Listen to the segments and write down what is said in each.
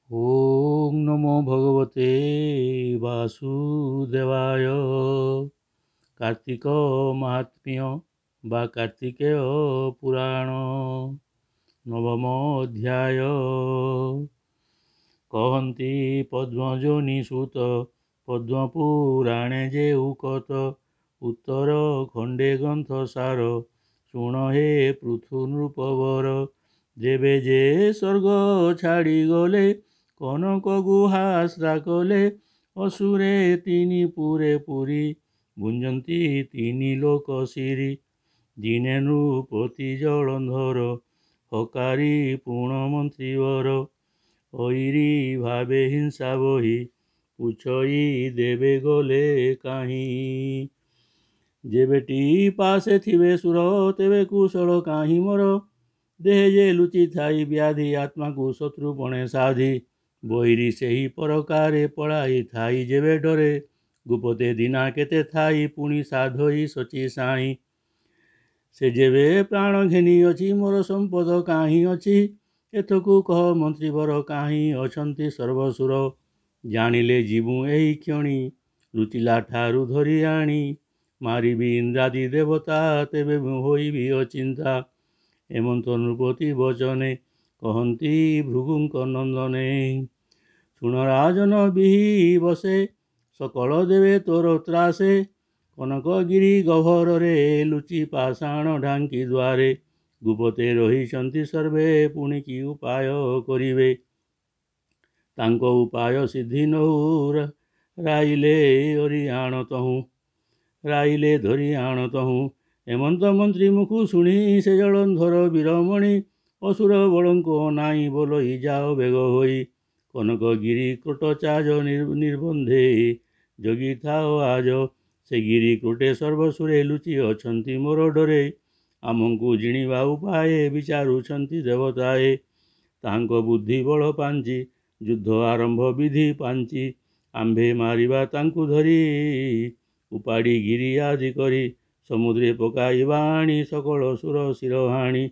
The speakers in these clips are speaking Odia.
ओम नमो भगवते वासुदेवाय। कार्तिक महात्म्य बा कार्तिकेय पुराण नवम अध्याय। कहन्ति पद्मजोनि सुत पद्मपुराणे जे उकत उत्तर खंडे ग्रंथ सार शुण हे पृथु नृपवर। जेबे जे स्वर्ग छाड़ी गले कनक गुहाश्रा कले असुरे तिनि पुरे पुरी गुंजंती तिनि लोक सिरी। दिने नृपति जलंधर हकारी पूर्ण मंत्रीवर ऐरी भावे हिंसा बही पुछई देवे गले काहीं। जेबेटी पासे थिबे सुर तेबे कुशल काहीं मोर देह जे लुचि थाई व्याधि आत्मा को शत्रुपणे साधि बहिरी सेही परकारे पड़ाई थाई जेबे डरे गुपते दिना केते थाई पुणी साधोई सची साई। से जेबे प्राण घेनी अछि मोर संपद काहीं अछि एथकु कह मंत्रीवर काहीं अछंती सर्वसुर। जानिले जीवु एही क्षणी लुचिला ठारू धरी आणी मारिबी इंद्रादि देवता तेबे होइबी अचिंता। हेमंत नृपति वचने कहन्ति भृगुंक नंदने शुण राजन बिहि बसे सकल देवे तोर त्रासे कनकगिरी गह्वर रे लुचि पाषाण ढांकी द्वारे गुपते रहिଛନ୍ତି सर्वे पुनि कि उपाय करिवे तांको उपाय सिद्धि नहु राइले अरि आणतहु राइले धरि आणतहु। हेमंत मंत्री मुखु शुणी से जलंधर वीरमणि असुर बलंको नाई बोलई जाओ बेग होई कनकगिरी क्रोटचाज निर्बंधे जगी थाओ आज। से गिरी क्रोटे सर्वसुरे लुचि अछंती मोर डरे आमंकु जिणिबा उपाये विचारुछंती देवताए। तांको बुद्धि बल पांची युद्ध आरंभ विधि पांची आंभे मारिबा तांकु धरी उपाड़ी गिरी आदि करी समुद्रे पकाइबा आणी सकल सुर शिरहाणी।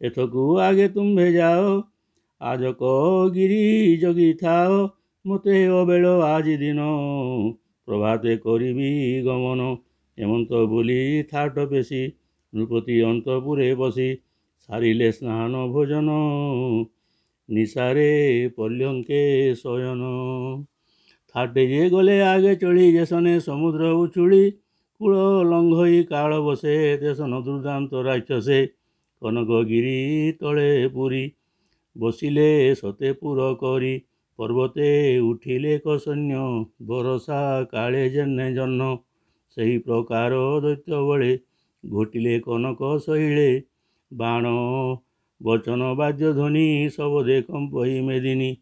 एथकु आगे तुम्भे जाओ आज को गिरी जगी थाओ मते अबेल आजि दिन प्रभाते करिबी गमन। हेमंत बोली थाट पेशी नृपति अंतपुरे बसी सारिले स्नान भोजन निशारे पर्यंके शयन। थाटे जे गले आगे चढ़ी जेसने समुद्र उछुड़ी कूल लंघई काल बसे तेसन दुर्दांत राक्षसे कनकगिरी तले पुरी बसिले सतेपुर करी पर्वते उठिले कसन्य बरसा काले जन्ने जन्न। सही प्रकार दैत्य बळे घोटिले कनक सहिले बाण वचन बाद्य ध्वनि सबदे कंपई मेदिनी।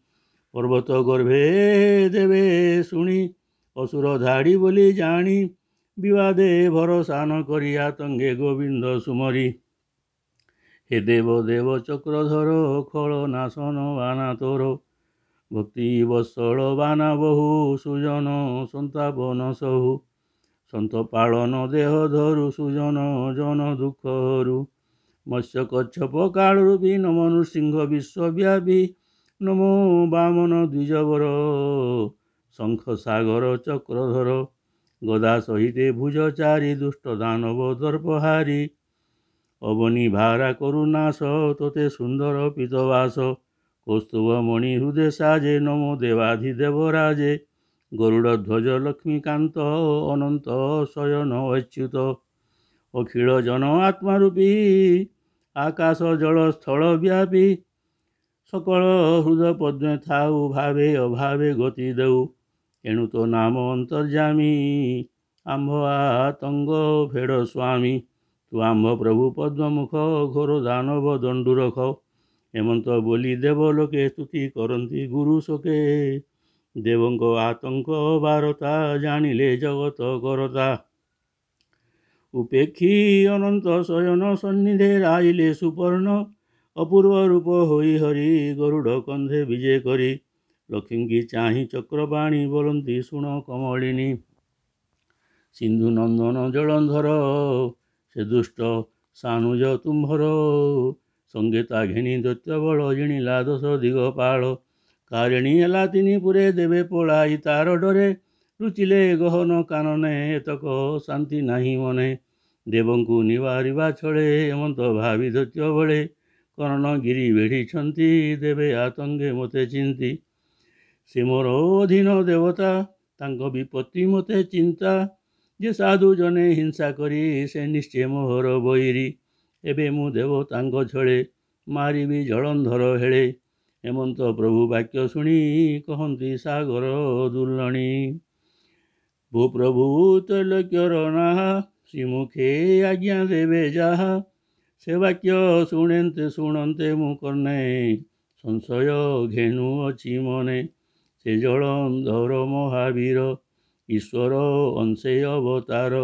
पर्वत गर्भे देवे शुणी असुर धाड़ी बोली जानी विवादे भरोसा न करी आतंगे गोविंद सुमरी। हे देव देव चक्रधर खल नाशन बाना तोर भक्ति वत्सल बाना बहु सुजन संतापन सहु संत पालन देह धरु सुजन जन दुख हरु। मत्स्य कच्छप काल रूपी नमो नृसिंह विश्वव्यापी नमो वामन द्विजवर शंख सागर चक्रधर गदा सहिते भुज चारि दुष्ट दानव दर्पहारी। अवनी भारा करुनाश तोते सुंदर पीतवास कौस्तुभ मणि हृदय साजे नमो देवाधिदेवराजे। गरुड़ ध्वज लक्ष्मीकांत अनंत शयन अच्युत अखिल जन आत्मारूपी आकाश जल स्थल व्यापी सकल हृदय पद्मे थाउ भावे अभावे गति देउ एणु तो नाम अंतर्जामी आंभ आतंग फेड़ स्वामी। तु आंभ प्रभु पद्ममुख घोर दानव दंडु रख। हेमंत बोली देवलोके स्तुति करंती गुरु शोके देवंक आतंक बारता जानिले जगत करता। उपेक्षी अनंत शयन सन्निधे राइले सुपर्ण अपूर्व रूप होई हरि गरुड़ कंधे विजय करी। लक्ष्मी की चाहि चक्रपाणी बोलंती शुण कमलिनी सिंधु नंदन जलंधर से दुष्ट सानुज तुम्भर संगीता घेनी दैत्य बल जिणिला दश दिगपाल ତାରିଣୀ ହେଲା ତିନି ପୁରେ ଦେବେ ପଳାଇ ତାର ଡରେ ଲୁଚିଲେ ଗହନ କାନନେ ଏତକ ଶାନ୍ତି ନାହିଁ ମନେ ଦେବଙ୍କୁ ନିବାରିବା ଛଳେ ଏମନ୍ତ ଭାବି ଧୈର୍ଯ୍ୟ ବଳେ କର୍ଣ୍ଣଗିରି ବେଢ଼ିଛନ୍ତି ଦେବେ ଆତଙ୍ଗେ ମୋତେ ଚିନ୍ତି ସେ ମୋର ଅଧୀନ ଦେବତା ତାଙ୍କ ବିପତ୍ତି ମୋତେ ଚିନ୍ତା ଯେ ସାଧୁ ଜନେ ହିଂସା କରି ସେ ନିଶ୍ଚୟ ମୋହର ବୈରୀ ଏବେ ମୁଁ ଦେବତାଙ୍କ ଛଳେ ମାରିବି ଜଳନ୍ଧର ହେଳେ ହେମନ୍ତ ପ୍ରଭୁ ବାକ୍ୟ ଶୁଣି କହନ୍ତି ସାଗର ଦୁର୍ଲଣୀ ଭୂପ୍ରଭୁ ତୈଲକ୍ୟର ନାହା ଶ୍ରୀମୁଖେ ଆଜ୍ଞା ଦେବେ ଯାହା ସେ ବାକ୍ୟ ଶୁଣନ୍ତେ ମୁଁ କର୍ଣ୍ଣେ ସଂଶୟ ଘେନୁ ଅଛି ମନେ ସେ ଜଳନ୍ଧର ମହାବୀର ଈଶ୍ୱର ଅଂଶେ ଅବତାର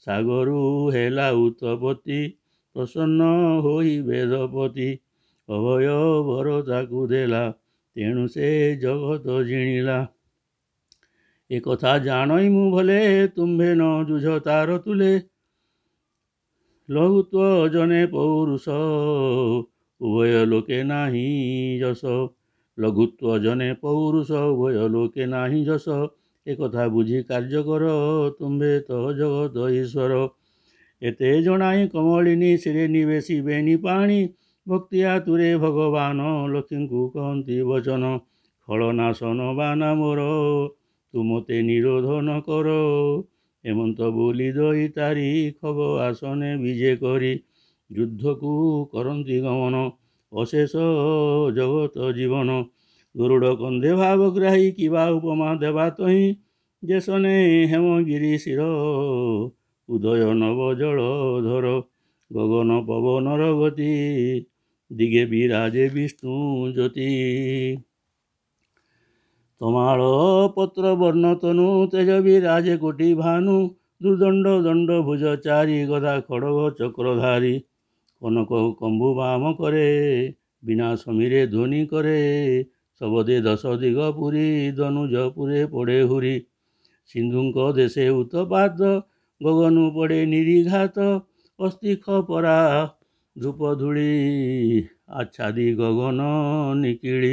ସାଗରୁ ହେଲା ଉତ୍ତପତି ପ୍ରସନ୍ନ ହୋଇ ବେଦପତି ଅଭୟ ବର ତାକୁ ଦେଲା ତେଣୁ ସେ ଜଗତ ଜିଣିଲା ଏ କଥା ଜାଣଇ ମୁଁ ଭଲେ ତୁମ୍ଭେ ନ ଯୁଝ ତାର ତୁଲେ ଲଘୁତ୍ୱ ଜନେ ପୌରୁଷ ଉଭୟ ଲୋକେ ନାହିଁ ଯଶ ଲଘୁତ୍ୱ ଜନେ ପୌରୁଷ ଉଭୟ ଲୋକେ ନାହିଁ ଯଶ ଏକଥା ବୁଝି କାର୍ଯ୍ୟ କର ତୁମ୍ଭେ ତ ଜଗତ ଈଶ୍ୱର ଏତେ ଜଣାଇ କମଳିନୀ ଶିରେ ନିବେଶିବେନି ପାଣି ଭକ୍ତି ଆତୁରେ ଭଗବାନ ଲକ୍ଷ୍ମୀଙ୍କୁ କହନ୍ତି ବଚନ ଖଳନାଶନ ବାନା ମୋର ତୁ ମୋତେ ନିରୋଧ ନ କର ହେମନ୍ତ ବୋଲି ଦଇ ତାରି ଖଗ ଆସନେ ବିଜେ କରି ଯୁଦ୍ଧକୁ କରନ୍ତି ଗମନ ଅଶେଷ ଜଗତ ଜୀବନ ଗରୁଡ଼ କନ୍ଧେ ଭାବଗ୍ରାହୀ କିବା ଉପମା ଦେବା ତହିଁ ଯେସନେ ହେମଗିରି ଶିର ଉଦୟ ନବ ଜଳଧର ଗଗନ ପବନର ଗତି ଦିଗେ ବିରାଜେ ବିଷ୍ଣୁ ଜ୍ୟୋତି ତମାଳ ପତ୍ର ବର୍ଣ୍ଣତନୁ ତେଜ ବିରାଜେ କୋଟି ଭାନୁ ଦୁର୍ଦଣ୍ଡ ଦଣ୍ଡ ଭୁଜ ଚାରି ଗଦା ଖଡ଼ଗ ଚକ୍ରଧାରୀ କନକ କମ୍ବୁ ବାମ କରେ ବିନା ସମୀରେ ଧ୍ୱନି କରେ ଶବଦେ ଦଶ ଦିଗ ପୁରୀ ଧନୁଜ ପୁରେ ପଡ଼େ ହୁରି ସିନ୍ଧୁଙ୍କ ଦେଶେ ଉତ୍ତପାତ ଗଗନୁ ପଡ଼େ ନିରିଘାତ ଅସ୍ତିଖ ପରା ଧୂପ ଧୂଳି ଆଚ୍ଛାଦି ଗଗନ ନିକିଳି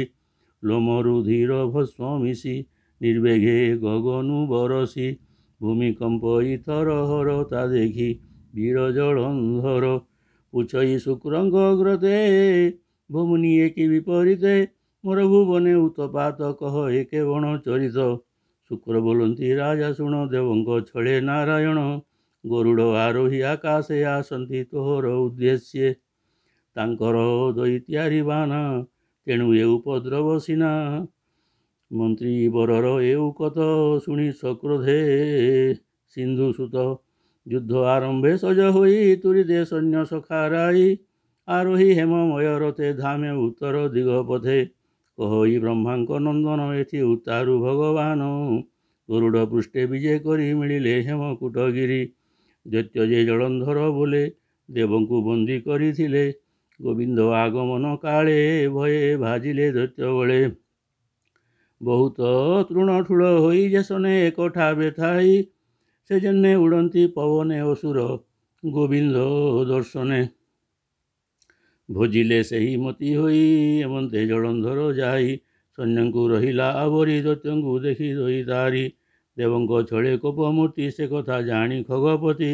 ଲୋମରୁ ଧୀର ଭସ୍ମ ମିଶି ନିର୍ବେଘେ ଗଗନୁ ବରସି ଭୂମିକମ୍ପ ଇଥର ହର ତା ଦେଖି ବୀର ଜଳନ୍ଧର ପୁଛଇ ଶୁକ୍ରଙ୍କ ଅଗ୍ରତେ ଭୂମୁନି ଏକି ବିପରୀତେ ମୋର ଭୁବନେ ଉତ୍ତପାତ କହ ଏକେ ବଣ ଚରିତ ଶୁକ୍ର ବୋଲନ୍ତି ରାଜା ଶୁଣ ଦେବଙ୍କ ଛଳେ ନାରାୟଣ ଗରୁଡ଼ ଆରୋହୀ ଆକାଶେ ଆସନ୍ତି ତୋହର ଉଦ୍ଦେଶ୍ୟ ତାଙ୍କର ଦୈତ୍ୟାରି ବାନା ତେଣୁ ଏ ଉପଦ୍ରବ ସିନା ମନ୍ତ୍ରୀ ବରର ଏ ଉକତ ଶୁଣି ସକ୍ରୋଧେ ସିନ୍ଧୁ ସୁତ ଯୁଦ୍ଧ ଆରମ୍ଭେ ସଜ ହୋଇ ତୁରିଦେ ସୈନ୍ୟ ସଖାରାଇ ଆରୋହୀ ହେମମୟ ରଥେ ଧାମେ ଉତ୍ତର ଦିଗ ପଥେ କହଇ ବ୍ରହ୍ମାଙ୍କ ନନ୍ଦନ ଏଥି ଉତ୍ତାରୁ ଭଗବାନ ଗରୁଡ଼ ପୃଷ୍ଠେ ବିଜେ କରି ମିଳିଲେ ହେମକୁଟଗିରି ଦୈତ୍ୟ ଯେ ଜଳନ୍ଧର ବୋଲେ ଦେବଙ୍କୁ ବନ୍ଦୀ କରିଥିଲେ ଗୋବିନ୍ଦ ଆଗମନ କାଳେ ଭୟେ ଭାଜିଲେ ଦୈତ୍ୟ ବଳେ ବହୁତ ତୃଣଠୁଳ ହୋଇ ଯେସନେ ଏକଠା ବେଥାଇ ସେ ଜେନେ ଉଡ଼ନ୍ତି ପବନେ ଅସୁର ଗୋବିନ୍ଦ ଦର୍ଶନେ ଭୋଜିଲେ ସେହି ମତି ହୋଇ ଏମନ୍ତେ ଜଳନ୍ଧର ଯାଇ ସୈନ୍ୟଙ୍କୁ ରହିଲା ଆବରି ଦୈତ୍ୟଙ୍କୁ ଦେଖି ଦଇ ତାରି ଦେବଙ୍କ ଛଳେ କୋପମୂର୍ତ୍ତି ସେ କଥା ଜାଣି ଖଗପତି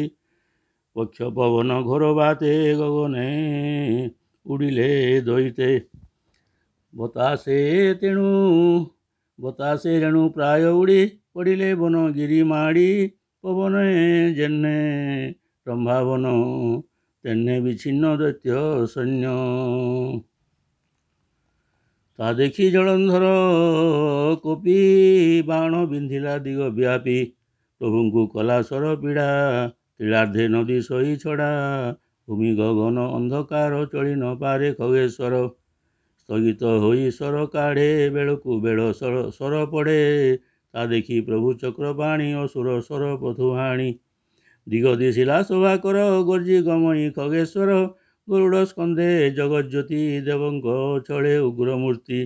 ପକ୍ଷ ପବନ ଘୋର ବାତେ ଗଗନେ ଉଡ଼ିଲେ ଦଇତେ ବତାସେ ରେଣୁ ପ୍ରାୟ ଉଡ଼ି ପଡ଼ିଲେ ବନଗିରି ମାଡ଼ି ପବନେ ଯେନେ ରମ୍ଭାବନ ତେନେ ବିଚ୍ଛିନ୍ନ ଦୈତ୍ୟ ସୈନ୍ୟ ତା ଦେଖି ଜଳନ୍ଧର କୋପି ବାଣ ବିନ୍ଧିଲା ଦିଗ ବ୍ୟାପୀ ପ୍ରଭୁଙ୍କୁ କଲା ସର ପୀଡ଼ା ତିଳାର୍ଦ୍ଧେ ନଦୀ ସହି ଛଡ଼ା ଭୂମି ଗଗନ ଅନ୍ଧକାର ଚଳି ନ ପାରେ ଖଗେଶ୍ୱର ସ୍ଥଗିତ ହୋଇ ସର କାଢ଼େ ବେଳକୁ ବେଳ ସର ପଡ଼େ ତା ଦେଖି ପ୍ରଭୁ ଚକ୍ରପାଣି ଅସୁର ସର ପଥୁ ହାଣି ଦିଗ ଦିଶିଲା ଶୋଭାକର ଗର୍ଜି ଗମଇ ଖଗେଶ୍ୱର ଗରୁଡ଼ ସ୍କନ୍ଧେ ଜଗଜ୍ୟୋତି ଦେବଙ୍କ ଛଳେ ଉଗ୍ରମୂର୍ତ୍ତି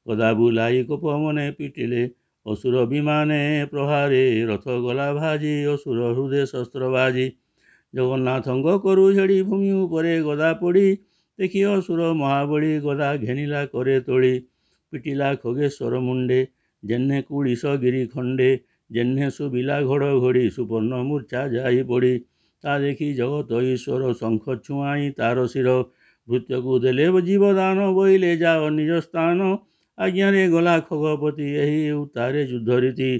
ଗଦା ବୁଲାଇ କୋପ ମନେ ପିଟିଲେ ଅସୁର ବିମାନେ ପ୍ରହାରେ ରଥ ଗଲା ଭାଜି ଅସୁର ହୃଦେ ଶସ୍ତ୍ର ବାଜି ଜଗନ୍ନାଥଙ୍କ କରୁ ଝେଡ଼ି ଭୂମି ଉପରେ ଗଦା ପଡ଼ି ଦେଖି ଅସୁର ମହାବଳୀ ଗଦା ଘେନିଲା କରେ ତୋଳି ପିଟିଲା ଖଗେଶ୍ୱର ମୁଣ୍ଡେ, ଯେହ୍ନେ କୁଳିଶ ଗିରି ଖଣ୍ଡେ, ଯେହ୍ନେ ଶୁଭିଲା ଘଡ଼ଘଡ଼ି, ସୁପର୍ଣ୍ଣ ମୂର୍ଚ୍ଛା ଯାଇ ପଡ଼ି। ତା ଦେଖି ଜଗତ ଈଶ୍ୱର ଶଙ୍ଖ ଛୁଆଇଁ ତାର ଶିର, ଭୃତ୍ୟକୁ ଦେଲେ ଜୀବଦାନ, ବୋଇଲେ ଯାଅ ନିଜ ସ୍ଥାନ। ଆଜ୍ଞାରେ ଗଲା ଖଗପତି ଏହି ଉତ୍ତାରେ ଯୁଦ୍ଧ ରୀତି,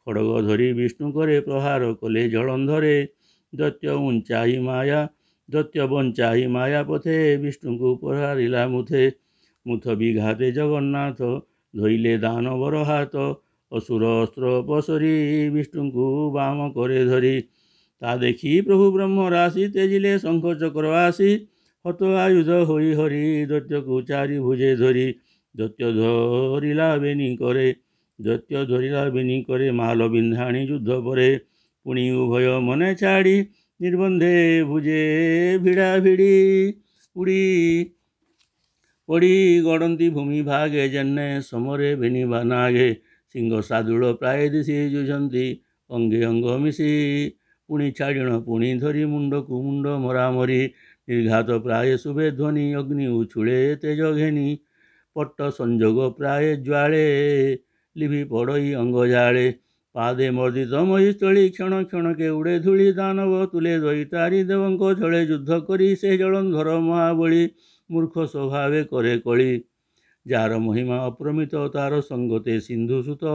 ଖଡ଼ଗ ଧରି ବିଷ୍ଣୁ କରେ ପ୍ରହାର କଲେ ଜଳନ୍ଧରେ। ଦୈତ୍ୟ ବଞ୍ଚାଇ ମାୟା ପଥେ, ବିଷ୍ଣୁଙ୍କୁ ପ୍ରହାରିଲା ମୁଥେ। ମୁଥ ବିଘାତେ ଜଗନ୍ନାଥ, ଧଇଲେ ଦାନବର ହାତ, ଅସୁର ଅସ୍ତ୍ର ଅପସରି, ବିଷ୍ଣୁଙ୍କୁ ବାମ କରେ ଧରି। ତା ଦେଖି ପ୍ରଭୁ ବ୍ରହ୍ମ ରାଶି, ତେଜିଲେ ଶଙ୍ଖ ଚକ୍ର ଆସି, ହତ ଆୟୁଧ ହୋଇ ହରି, ଦୈତ୍ୟକୁ ଚାରି ଭୁଜେ ଧରି। ଦୈତ୍ୟ ଧରିଲା ବେନି କରେ, ମାଲ ବିନ୍ଧାଣି ଯୁଦ୍ଧ ପରେ। ପୁଣି ଉଭୟ ମନେ ଛାଡ଼ି, ନିର୍ବନ୍ଧେ ଭୁଜେ ଭିଡ଼ା ଭିଡ଼ି, ଉଡ଼ି ପଡ଼ି ଗଡ଼ନ୍ତି ଭୂମି ଭାଗେ, ଯେହ୍ନେ ସମରେ ବେନି ବା ନାଗେ। ସିଂହ ସାଦୁଳ ପ୍ରାୟ ଦିଶି, ଯୁଝନ୍ତି ଅଙ୍ଗେ ଅଙ୍ଗ ମିଶି। ପୁଣି ଛାଡ଼ିଣ ପୁଣି ଧରି, ମୁଣ୍ଡକୁ ମୁଣ୍ଡ ମରାମରି। ନିର୍ଘାତ ପ୍ରାୟ ଶୁଭେ ଧ୍ୱନି, ଅଗ୍ନି ଉଛୁଳେ ତେଜ ଘେନି। ପଟ୍ଟ ସଂଯୋଗ ପ୍ରାୟ ଜ୍ୱାଳେ, ଲିଭି ପଡ଼ଇ ଅଙ୍ଗ ଜାଳେ। ପାଦେ ମର୍ଦ୍ଦିତ ମହିସ୍ଥଳୀ, କ୍ଷଣ କ୍ଷଣକେ ଉଡ଼େ ଧୂଳି। ଦାନବ ତୁଲେ ଦଇତାରି, ଦେବଙ୍କ ଛଳେ ଯୁଦ୍ଧ କରି, ସେ ଜଳନ୍ଧର ମହାବଳୀ। ମୂର୍ଖ ସ୍ୱଭାବେ କରେ କଳି, ଯାହାର ମହିମା ଅପ୍ରମିତ, ତାର ସଙ୍ଗତେ ସିନ୍ଧୁ ସୁତ।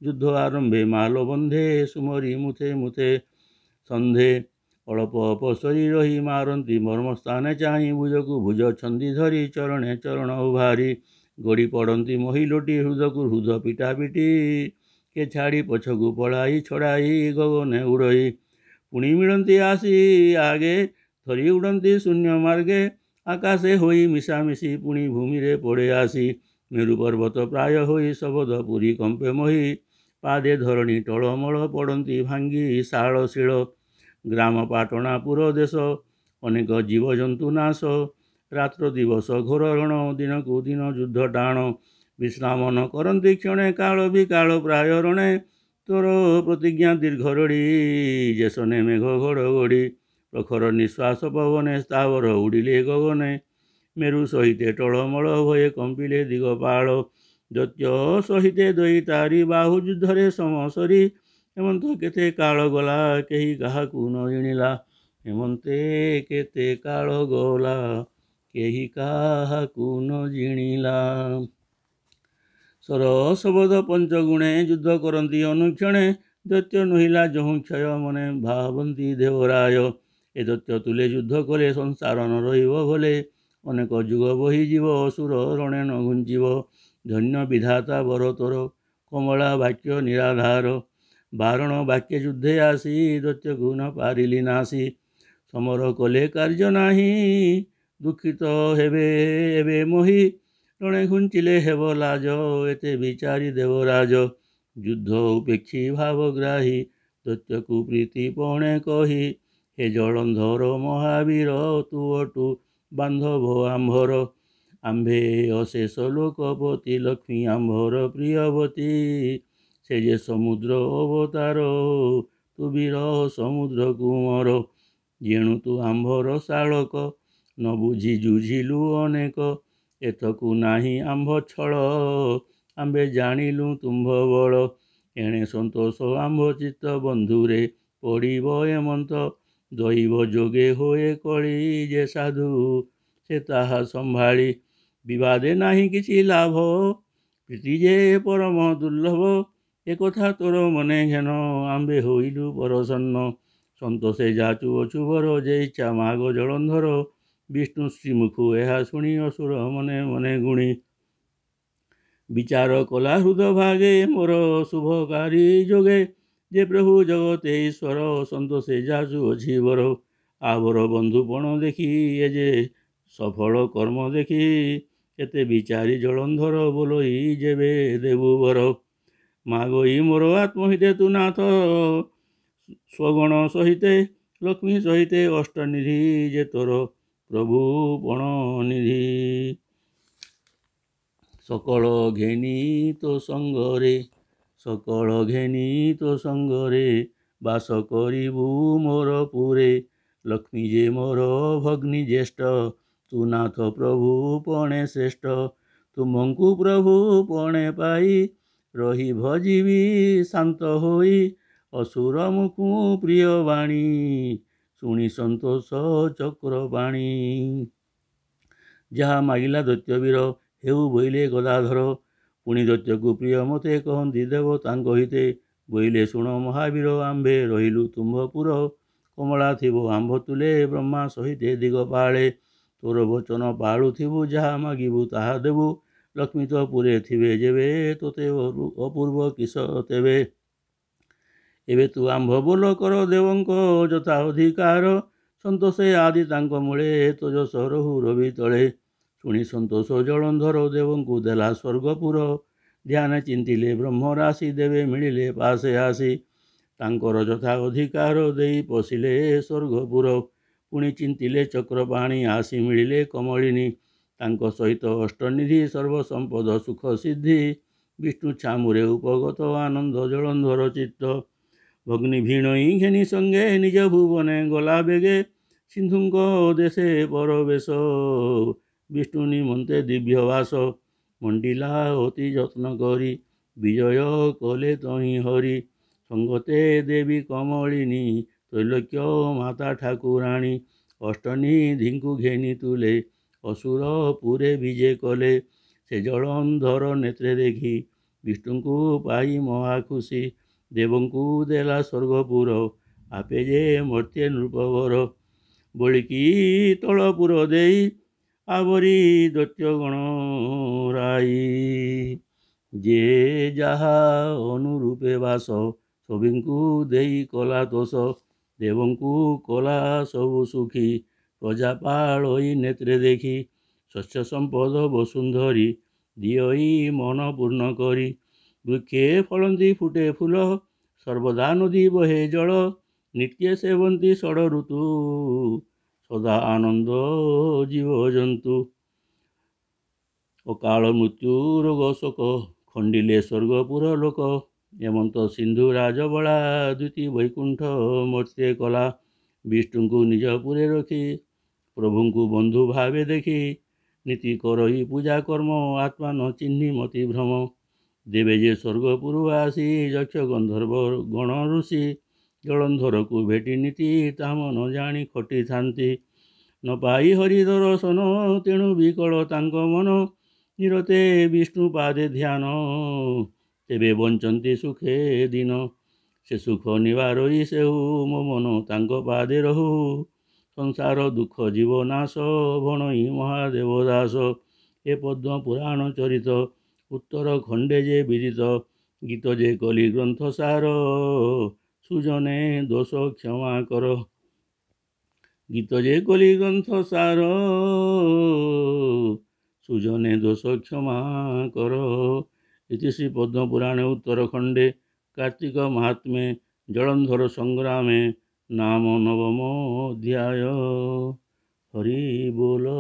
ଯୁଦ୍ଧ ଆରମ୍ଭେ ମାଲ ବନ୍ଧେ, ସୁମରି ମୁଥେ ମୁଥେ ସନ୍ଧେ। ଅଳ୍ପ ଅପସରି ରହି, ମାରନ୍ତି ମର୍ମସ୍ଥାନେ ଚାହିଁ। ଭୁଜକୁ ଭୁଜ ଛନ୍ଦି ଧରି, ଚରଣେ ଚରଣ ଉଭାରି। ଗଡ଼ି ପଡ଼ନ୍ତି ମହିଲୋଟି, ହୃଦକୁ ହୃଦ ପିଟା ପିଟି। କେ ଛାଡ଼ି ପଛକୁ ପଳାଇ ଛଡ଼ାଇ, ଗଗନେ ଉଡ଼ଇ। ପୁଣି ମିଳନ୍ତି ଆସି ଆଗେ, ଥରି ଉଡ଼ନ୍ତି ଶୂନ୍ୟ ମାର୍ଗେ। ଆକାଶେ ହୋଇ ମିଶାମିଶି, ପୁଣି ଭୂମିରେ ପଡ଼େ ଆସି। ମେରୁ ପର୍ବତ ପ୍ରାୟ ହୋଇ, ଶବଦ ପୁରୀ କମ୍ପେ ମହି। ପାଦେ ଧରଣୀ ଟଳମଳ, ପଡ଼ନ୍ତି ଭାଙ୍ଗି ଶାଳ ଶିଳ। ଗ୍ରାମ ପାଟଣା ପୁର ଦେଶ, ଅନେକ ଜୀବଜନ୍ତୁ ନାଶ। ରାତ୍ର ଦିବସ ଘୋର ରଣ, ଦିନକୁ ଦିନ ଯୁଦ୍ଧ ଟାଣ। ବିଶ୍ରାମ ନ କରନ୍ତି କ୍ଷଣେ, କାଳ ବିକାଳ ପ୍ରାୟ ରଣେ। ତୋର ପ୍ରତିଜ୍ଞା ଦୀର୍ଘ ରଡ଼ି, ଯେସନେ ମେଘ ଘଡ଼ଘଡ଼ି। ପ୍ରଖର ନିଶ୍ୱାସ ପବନେ, ସ୍ଥାବର ଉଡ଼ିଲେ ଗଗନେ। ମେରୁ ସହିତେ ଟଳମଳ, ଭୟେ କମ୍ପିଲେ ଦିଗପାଳ। ଦୈତ୍ୟ ସହିତେ ଦଇତାରି, ବାହୁ ଯୁଦ୍ଧରେ ସମସରି। ହେମନ୍ତ କେତେ କାଳ ଗଲା, କେହି କାହାକୁ ନ ଜିଣିଲା। ହେମନ୍ତେ କେତେ କାଳ ଗଲା, କେହି କାହାକୁ ନ ଜିଣିଲା। ସର ଶବଦ ପଞ୍ଚଗୁଣେ, ଯୁଦ୍ଧ କରନ୍ତି ଅନୁକ୍ଷଣେ। ଦୈତ୍ୟ ନୋହିଲା ଯହୁଁ କ୍ଷୟ, ମନେ ଭାବନ୍ତି ଦେବରାୟ। ଏ ଦୈତ୍ୟ ତୁଲେ ଯୁଦ୍ଧ କଲେ, ସଂସାର ନ ରହିବ ଭଲେ। ଅନେକ ଯୁଗ ବହିଯିବ, ଅସୁର ରଣେ ନ ଘୁଞ୍ଚିବ। ଧନ୍ୟ ବିଧାତା ବର ତୋର, କମଳା ବାକ୍ୟ ନିରାଧାର। ବାରଣ ବାକ୍ୟେ ଯୁଦ୍ଧେ ଆସି, ଦୈତ୍ୟକୁ ନ ପାରିଲି ନାଶି। ସମର କଲେ କାର୍ଯ୍ୟ ନାହିଁ, ଦୁଃଖିତ ହେବେ ଏବେ ମୋହି। ରଣେ ଘୁଞ୍ଚିଲେ ହେବ ଲାଜ, ଏତେ ବିଚାରି ଦେବରାଜ। ଯୁଦ୍ଧ ଉପେକ୍ଷୀ ଭାବଗ୍ରାହୀ, ଦୈତ୍ୟକୁ ପ୍ରୀତି ପଣେ କହି। ହେ ଜଳନ୍ଧର ମହାବୀର, ତୁ ଅଟୁ ବାନ୍ଧବ ଆମ୍ଭର। ଆମ୍ଭେ ଅଶେଷ ଲୋକପତି, ଲକ୍ଷ୍ମୀ ଆମ୍ଭର ପ୍ରିୟବତୀ। ସେ ଯେ ସମୁଦ୍ର ଅବତାର, ତୁ ବୀର ସମୁଦ୍ର କୁମର। ଯେଣୁ ତୁ ଆମ୍ଭର ଶାଳକ, ନ ବୁଝି ଯୁଝିଲୁ ଅନେକ। ଏଥକୁ ନାହିଁ ଆମ୍ଭ ଛଳ, ଆମ୍ଭେ ଜାଣିଲୁ ତୁମ୍ଭ ବଳ। ଏଣେ ସନ୍ତୋଷ ଆମ୍ଭ ଚିତ୍ତ, ବନ୍ଧୁରେ ପଡ଼ିବ ଏମନ୍ତ। ଦୈବ ଯୋଗେ ହୋଏ କଳି, ଯେ ସାଧୁ ସେ ତାହା ସମ୍ଭାଳି। ବିବାଦେ ନାହିଁ କିଛି ଲାଭ, ପ୍ରୀତି ଯେ ପରମ ଦୁର୍ଲଭ। ଏକଥା ତୋର ମନେ ଘେନ, ଆମ୍ଭେ ହୋଇଲୁ ପ୍ରସନ୍ନ। ସନ୍ତୋଷେ ଯାଚୁଅଛୁ ବର, ଯେ ଇଚ୍ଛା ମାଗ ଜଳନ୍ଧର। ବିଷ୍ଣୁ ଶ୍ରୀମୁଖୁ ଏହା ଶୁଣି, ଅସୁର ମନେ ମନେ ଗୁଣି। ବିଚାର କଲା ହୃଦ ଭାଗେ, ମୋର ଶୁଭକାରୀ ଯୋଗେ। ଯେ ପ୍ରଭୁ ଜଗତେ ଈଶ୍ୱର, ସନ୍ତୋଷେ ଯାଚୁଅଛି ବର। ଆବର ବନ୍ଧୁପଣ ଦେଖି, ଏ ଯେ ସଫଳ କର୍ମ ଦେଖି। ଏତେ ବିଚାରି ଜଳନ୍ଧର, ବୋଲଇ ଯେବେ ଦେବୁ ବର। ମାଗଇ ମୋର ଆତ୍ମହିତେ, ତୁ ନାଥ ସ୍ୱଗଣ ସହିତେ। ଲକ୍ଷ୍ମୀ ସହିତେ ଅଷ୍ଟନିଧି, ଯେ ତୋର ପ୍ରଭୁ ପଣ ନିଧି। ସକଳ ଘେନି ତୋ ସଙ୍ଗରେ, ସକଳ ଘେନି ତୋ ସଙ୍ଗରେ। ବାସ କରିବୁ ମୋର ପୁରେ, ଲକ୍ଷ୍ମୀ ଯେ ମୋର ଭଗ୍ନୀ ଜ୍ୟେଷ୍ଠ। ତୁ ନାଥ ପ୍ରଭୁ ପଣେ ଶ୍ରେଷ୍ଠ। ତୁମକୁ ପ୍ରଭୁ ପଣେ ପାଇ ରହି ଭଜିବି ଶାନ୍ତ ହୋଇ ଅସୁର ମୁକୁ ପ୍ରିୟ ବାଣୀ ଶୁଣି ସନ୍ତୋଷ ଚକ୍ରବାଣୀ। ଯାହା ମାଗିଲା ଦୈତ୍ୟବୀର ହେଉ ବୋଇଲେ ଗଦାଧର ପୁଣି ଦୈତ୍ୟକୁ ପ୍ରିୟ ମତେ କହନ୍ତି ଦେବ ତାଙ୍କ ହିତେ ବୋଇଲେ ଶୁଣ ମହାବୀର ଆମ୍ଭେ ରହିଲୁ ତୁମ୍ଭପୁର କମଳା ଥିବ ଆମ୍ଭ ତୁଲେ ବ୍ରହ୍ମା ସହିତେ ଦିଗ ପାଳେ ତୋର ବଚନ ପାଳୁଥିବୁ ଯାହା ମାଗିବୁ ତାହା ଦେବୁ ଲକ୍ଷ୍ମୀ ତ ପୁରେ ଥିବେ ଯେବେ ତୋତେ ଅପୂର୍ବ କିସ ତେବେ ଏବେ ତୁ ଆମ୍ଭ ବୋଲ କର ଦେବଙ୍କ ଯଥା ଅଧିକାର ସନ୍ତୋଷେ ଆଦି ତାଙ୍କ ମୂଳେ ତ ଯଶ ରହୁ ରବି ତଳେ ଶୁଣି ସନ୍ତୋଷ ଜଳନ୍ଧର ଦେବଙ୍କୁ ଦେଲା ସ୍ୱର୍ଗପୁର ଧ୍ୟାନ ଚିନ୍ତିଲେ ବ୍ରହ୍ମ ରାଶି ଦେବେ ମିଳିଲେ ପାଶେ ଆସି ତାଙ୍କର ଯଥା ଅଧିକାର ଦେଇ ପଶିଲେ ସ୍ୱର୍ଗପୁର ପୁଣି ଚିନ୍ତିଲେ ଚକ୍ରପାଣି ଆସି ମିଳିଲେ କମଳିନୀ ତାଙ୍କ ସହିତ ଅଷ୍ଟନିଧି ସର୍ବସମ୍ପଦ ସୁଖ ସିଦ୍ଧି ବିଷ୍ଣୁ ଛାମୁରେ ଉପଗତ ଆନନ୍ଦ ଜଳନ୍ଧର ଚିତ୍ତ ଭଗ୍ନି ଭିଣୋଇ ଘେନି ସଙ୍ଗେ ନିଜ ଭୁବନେ ଗଲା ବେଗେ ସିନ୍ଧୁଙ୍କ ଦେଶେ ପରବେଶ ବିଷ୍ଣୁ ନିମନ୍ତେ ଦିବ୍ୟ ବାସ ମଣ୍ଡିଲା ଅତି ଯତ୍ନ କରି ବିଜୟ କଲେ ତହିଁ ହରି ସଙ୍ଗତେ ଦେବୀ କମଳିନୀ ତ୍ରୈଲୋକ୍ୟ ମାତା ଠାକୁରାଣୀ ଅଷ୍ଟନିଧିଙ୍କୁ ଘେନି ତୁଲେ ଅସୁର ପୁରେ ବିଜେ କଲେ ସେ ଜଳନ୍ଧର ନେତ୍ରେ ଦେଖି ବିଷ୍ଣୁଙ୍କୁ ପାଇ ମହା ଖୁସି ଦେବଙ୍କୁ ଦେଲା ସ୍ୱର୍ଗପୁର ଆପେ ଯେ ମର୍ତ୍ତ୍ୟ ନୃପବର ବଳିକି ତଳପୁର ଦେଇ ଆବରି ଦୈତ୍ୟଗଣ ରାଇ ଯେ ଯାହା ଅନୁରୂପେ ବାସ ସଭିଙ୍କୁ ଦେଇ କଲା ତୋଷ ଦେବଙ୍କୁ କଲା ସବୁ ସୁଖୀ ପ୍ରଜାପାଳଇ ନେତ୍ରେ ଦେଖି ଶସ୍ୟ ସମ୍ପଦ ବସୁନ୍ଧରି ଦିଅଇ ମନ ପୂର୍ଣ୍ଣ କରି ବୃକ୍ଷେ ଫଳନ୍ତି ଫୁଟେ ଫୁଲ ସର୍ବଦା ନଦୀ ବହେ ଜଳ ନିତ୍ୟ ସେବନ୍ତି ଷଡ଼ ଋତୁ ସଦା ଆନନ୍ଦ ଜୀବଜନ୍ତୁ ଅକାଳ ମୃତ୍ୟୁ ରୋଗ ଶୋକ ଖଣ୍ଡିଲେ ସ୍ୱର୍ଗପୁର ଲୋକ ଏମନ୍ତ ସିନ୍ଧୁ ରାଜବଳା ଦ୍ୱିତୀୟ ବୈକୁଣ୍ଠ ମର୍ତ୍ତ୍ୟ କଲା ବିଷ୍ଣୁଙ୍କୁ ନିଜ ପୁରେ ରଖି ପ୍ରଭୁଙ୍କୁ ବନ୍ଧୁ ଭାବେ ଦେଖି ନୀତି କରଇ ପୂଜା କର୍ମ ଆତ୍ମା ନ ଚିହ୍ନି ମତି ଭ୍ରମ ଦେବେ ଯେ ସ୍ୱର୍ଗପୁରୁ ଆସି ଯକ୍ଷ ଗନ୍ଧର୍ବ ଗଣ ଋଷି ଜଳନ୍ଧରକୁ ଭେଟି ନୀତି ତାମ ନ ଜାଣି ଖଟିଥାନ୍ତି ନ ପାଇ ହରି ଦର୍ଶନ ତେଣୁ ବିକଳ ତାଙ୍କ ମନ ନିରତେ ବିଷ୍ଣୁ ପାଦେ ଧ୍ୟାନ ତେବେ ବଞ୍ଚନ୍ତି ସୁଖେ ଦିନ ସେ ସୁଖ ନିବାରଇ ସେହୁ ମୋ ମନ ତାଙ୍କ ପାଦେ ରହୁ ସଂସାର ଦୁଃଖ ଜୀବ ନାଶ ଭଣଇ ମହାଦେବ ଦାସ ଏ ପଦ୍ମ ପୁରାଣ ଚରିତ ଉତ୍ତର ଖଣ୍ଡେ ଯେ ବିଦିତ ଗୀତ ଯେ କଲି ଗ୍ରନ୍ଥ ସାର ସୁଜନେ ଦୋଷ କ୍ଷମା କର ଗୀତ ଯେ କଲି ଗ୍ରନ୍ଥ ସାର ସୁଜନେ ଦୋଷ କ୍ଷମା କର ଇତି ଶ୍ରୀ ପଦ୍ମପୁରାଣେ ଉତ୍ତରଖଣ୍ଡେ କାର୍ତ୍ତିକ ମାହାତ୍ମ୍ये ଜଳନ୍ଧର ସଂଗ୍ରାମେ ନାମ ନବମ ଅଧ୍ୟାୟ ହରି ବୋଲ।